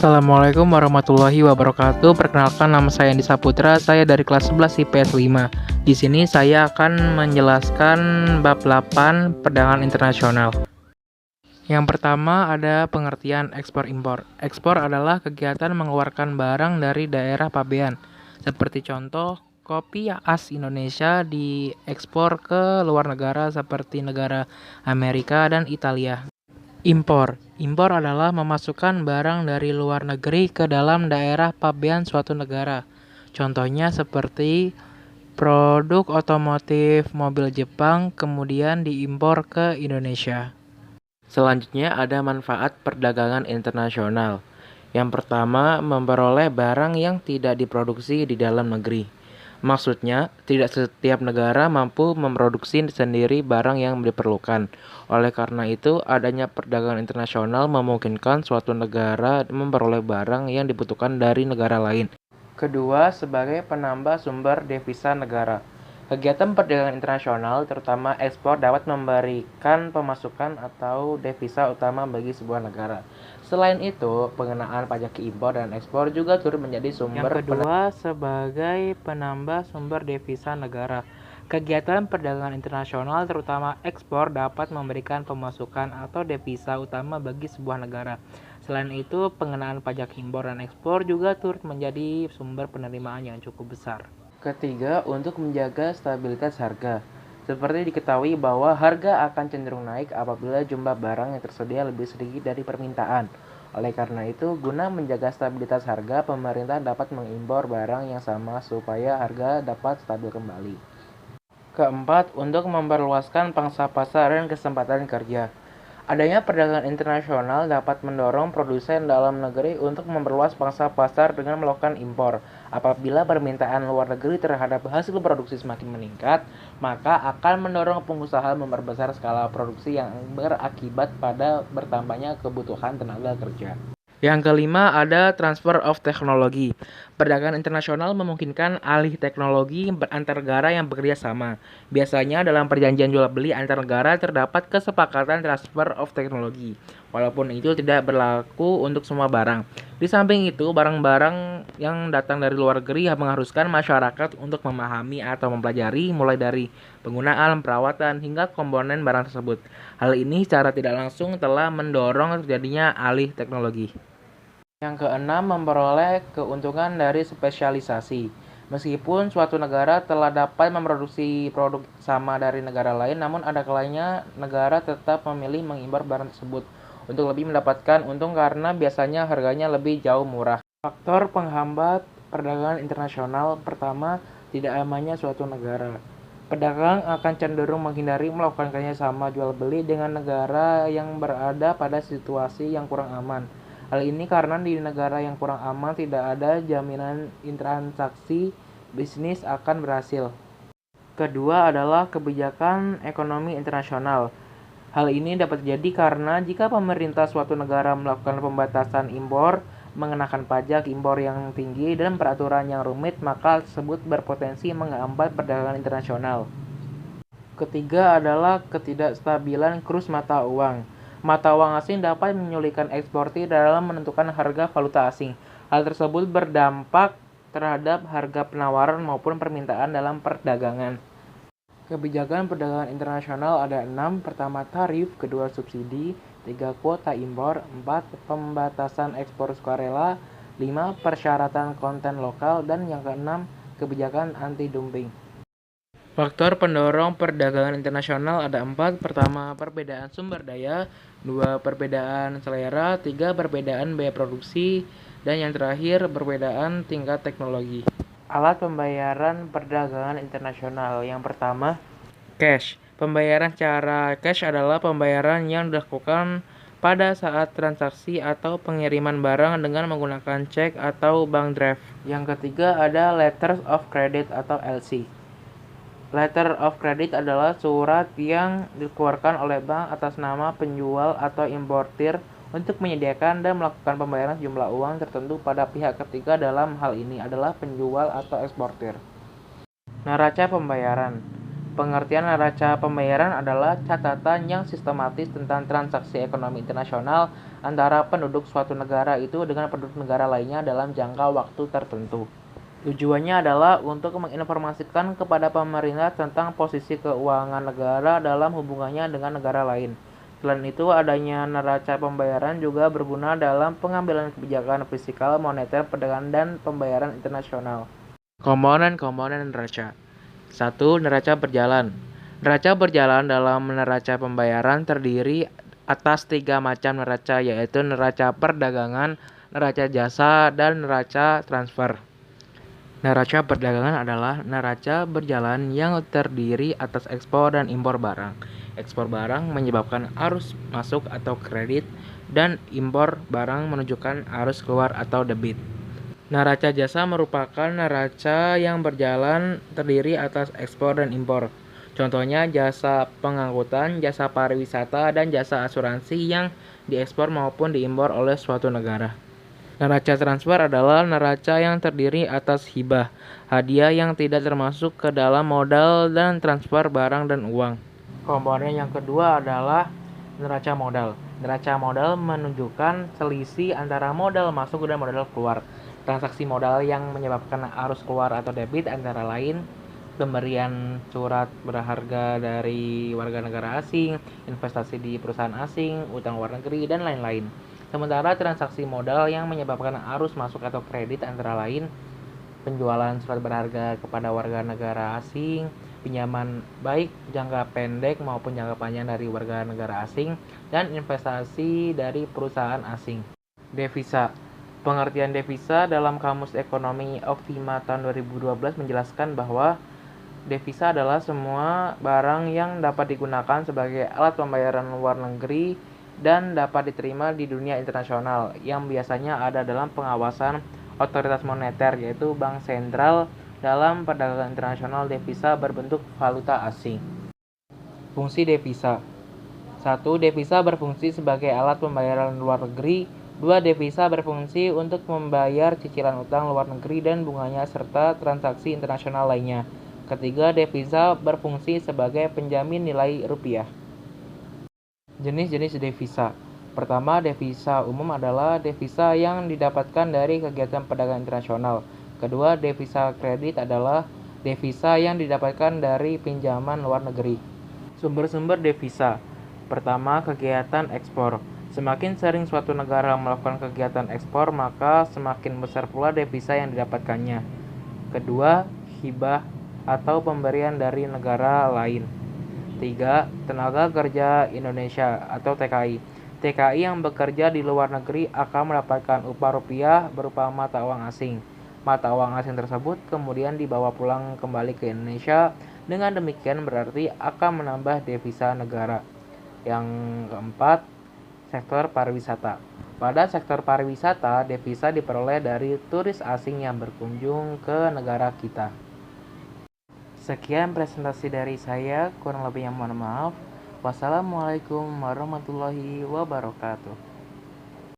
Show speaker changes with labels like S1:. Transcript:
S1: Assalamualaikum warahmatullahi wabarakatuh. Perkenalkan, nama saya Andi Saputra. Saya dari kelas 11 IPS 5. Di sini saya akan menjelaskan bab 8 perdagangan internasional. Yang pertama ada pengertian ekspor impor. Ekspor adalah kegiatan mengeluarkan barang dari daerah pabean. Seperti contoh, kopi khas Indonesia diekspor ke luar negara seperti negara Amerika dan Italia. Impor. Impor adalah memasukkan barang dari luar negeri ke dalam daerah pabean suatu negara. Contohnya seperti produk otomotif mobil Jepang kemudian diimpor ke Indonesia. Selanjutnya ada manfaat perdagangan internasional. Yang pertama, memperoleh barang yang tidak diproduksi di dalam negeri. Maksudnya, tidak setiap negara mampu memproduksi sendiri barang yang diperlukan. Oleh karena itu, adanya perdagangan internasional memungkinkan suatu negara memperoleh barang yang dibutuhkan dari negara lain. Kedua, sebagai penambah sumber devisa negara. Kegiatan perdagangan internasional, terutama ekspor, dapat memberikan pemasukan atau devisa utama bagi sebuah negara. Selain itu, pengenaan pajak impor dan ekspor juga turut menjadi sumber. Yang kedua, sebagai penambah sumber devisa negara. Kegiatan perdagangan internasional, terutama ekspor, dapat memberikan pemasukan atau devisa utama bagi sebuah negara. Selain itu, pengenaan pajak impor dan ekspor juga turut menjadi sumber penerimaan yang cukup besar. Ketiga, untuk menjaga stabilitas harga. Seperti diketahui bahwa harga akan cenderung naik apabila jumlah barang yang tersedia lebih sedikit dari permintaan. Oleh karena itu, guna menjaga stabilitas harga, pemerintah dapat mengimpor barang yang sama supaya harga dapat stabil kembali. Keempat, untuk memperluaskan pangsa pasar dan kesempatan kerja. Adanya perdagangan internasional dapat mendorong produsen dalam negeri untuk memperluas pangsa pasar dengan melakukan impor. Apabila permintaan luar negeri terhadap hasil produksi semakin meningkat, maka akan mendorong pengusaha memperbesar skala produksi yang berakibat pada bertambahnya kebutuhan tenaga kerja. Yang kelima ada transfer of technology. Perdagangan internasional memungkinkan alih teknologi antar negara yang bekerja sama. Biasanya dalam perjanjian jual beli antar negara terdapat kesepakatan transfer of technology, walaupun itu tidak berlaku untuk semua barang. Di samping itu, barang-barang yang datang dari luar negeri mengharuskan masyarakat untuk memahami atau mempelajari mulai dari penggunaan, perawatan, hingga komponen barang tersebut. Hal ini secara tidak langsung telah mendorong terjadinya alih teknologi. Yang keenam, memperoleh keuntungan dari spesialisasi. Meskipun suatu negara telah dapat memproduksi produk sama dari negara lain, namun ada kalanya negara tetap memilih mengimpor barang tersebut untuk lebih mendapatkan untung karena biasanya harganya lebih jauh murah. Faktor penghambat perdagangan internasional pertama, tidak amannya suatu negara. Pedagang akan cenderung menghindari melakukan kerjasama jual beli dengan negara yang berada pada situasi yang kurang aman. Hal ini karena di negara yang kurang aman tidak ada jaminan transaksi bisnis akan berhasil. Kedua adalah kebijakan ekonomi internasional. Hal ini dapat terjadi karena jika pemerintah suatu negara melakukan pembatasan impor, mengenakan pajak impor yang tinggi, dan peraturan yang rumit, maka tersebut berpotensi menghambat perdagangan internasional. Ketiga adalah ketidakstabilan kurs mata uang. Mata uang asing dapat menyulitkan eksportir dalam menentukan harga valuta asing. Hal tersebut berdampak terhadap harga penawaran maupun permintaan dalam perdagangan. Kebijakan perdagangan internasional ada 6. Pertama, tarif. Kedua, subsidi. 3, kuota impor. 4, pembatasan ekspor sukarela. 5, persyaratan konten lokal. Dan yang keenam, kebijakan anti-dumping. Faktor pendorong perdagangan internasional ada 4. Pertama, perbedaan sumber daya. 2, perbedaan selera. 3, perbedaan biaya produksi. Dan yang terakhir, perbedaan tingkat teknologi. Alat pembayaran perdagangan internasional. Yang pertama, cash. Pembayaran secara cash adalah pembayaran yang dilakukan pada saat transaksi atau pengiriman barang dengan menggunakan cek atau bank draft. Yang ketiga ada letters of credit atau LC. Letter of credit adalah surat yang dikeluarkan oleh bank atas nama penjual atau importir untuk menyediakan dan melakukan pembayaran jumlah uang tertentu pada pihak ketiga, dalam hal ini adalah penjual atau eksportir. Neraca pembayaran. Pengertian neraca pembayaran adalah catatan yang sistematis tentang transaksi ekonomi internasional antara penduduk suatu negara itu dengan penduduk negara lainnya dalam jangka waktu tertentu. Tujuannya adalah untuk menginformasikan kepada pemerintah tentang posisi keuangan negara dalam hubungannya dengan negara lain. Selain itu, adanya neraca pembayaran juga berguna dalam pengambilan kebijakan fiskal, moneter, perdagangan, dan pembayaran internasional. Komponen-komponen neraca. 1. Neraca berjalan. Neraca berjalan dalam neraca pembayaran terdiri atas 3 macam neraca, yaitu neraca perdagangan, neraca jasa, dan neraca transfer. Neraca perdagangan adalah neraca berjalan yang terdiri atas ekspor dan impor barang. Ekspor barang menyebabkan arus masuk atau kredit, dan impor barang menunjukkan arus keluar atau debit. Neraca jasa merupakan neraca yang berjalan terdiri atas ekspor dan impor. Contohnya jasa pengangkutan, jasa pariwisata, dan jasa asuransi yang diekspor maupun diimpor oleh suatu negara. Neraca transfer adalah neraca yang terdiri atas hibah, hadiah yang tidak termasuk ke dalam modal dan transfer barang dan uang. Komponen yang kedua adalah neraca modal. Neraca modal menunjukkan selisih antara modal masuk dan modal keluar. Transaksi modal yang menyebabkan arus keluar atau debit antara lain pemberian surat berharga dari warga negara asing, investasi di perusahaan asing, utang luar negeri, dan lain-lain. Sementara transaksi modal yang menyebabkan arus masuk atau kredit antara lain penjualan surat berharga kepada warga negara asing, pinjaman baik jangka pendek maupun jangka panjang dari warga negara asing, dan investasi dari perusahaan asing. Devisa. Pengertian devisa dalam Kamus Ekonomi Optima tahun 2012 menjelaskan bahwa devisa adalah semua barang yang dapat digunakan sebagai alat pembayaran luar negeri dan dapat diterima di dunia internasional yang biasanya ada dalam pengawasan otoritas moneter yaitu Bank Sentral dalam perdagangan internasional. Devisa berbentuk valuta asing. Fungsi devisa. 1. Devisa berfungsi sebagai alat pembayaran luar negeri. 2. Devisa berfungsi untuk membayar cicilan utang luar negeri dan bunganya serta transaksi internasional lainnya. Ketiga, devisa berfungsi sebagai penjamin nilai rupiah. Jenis-jenis devisa. Pertama, devisa umum adalah devisa yang didapatkan dari kegiatan perdagangan internasional. Kedua, devisa kredit adalah devisa yang didapatkan dari pinjaman luar negeri. Sumber-sumber devisa. Pertama, kegiatan ekspor. Semakin sering suatu negara melakukan kegiatan ekspor, maka semakin besar pula devisa yang didapatkannya. Kedua, hibah atau pemberian dari negara lain. 3. Tenaga kerja Indonesia atau TKI. TKI yang bekerja di luar negeri akan mendapatkan upah rupiah berupa mata uang asing. Mata uang asing tersebut kemudian dibawa pulang kembali ke Indonesia. Dengan demikian berarti akan menambah devisa negara. Yang keempat, sektor pariwisata. Pada sektor pariwisata, devisa diperoleh dari turis asing yang berkunjung ke negara kita. Sekian presentasi dari saya, kurang lebihnya mohon maaf. Wassalamualaikum warahmatullahi wabarakatuh.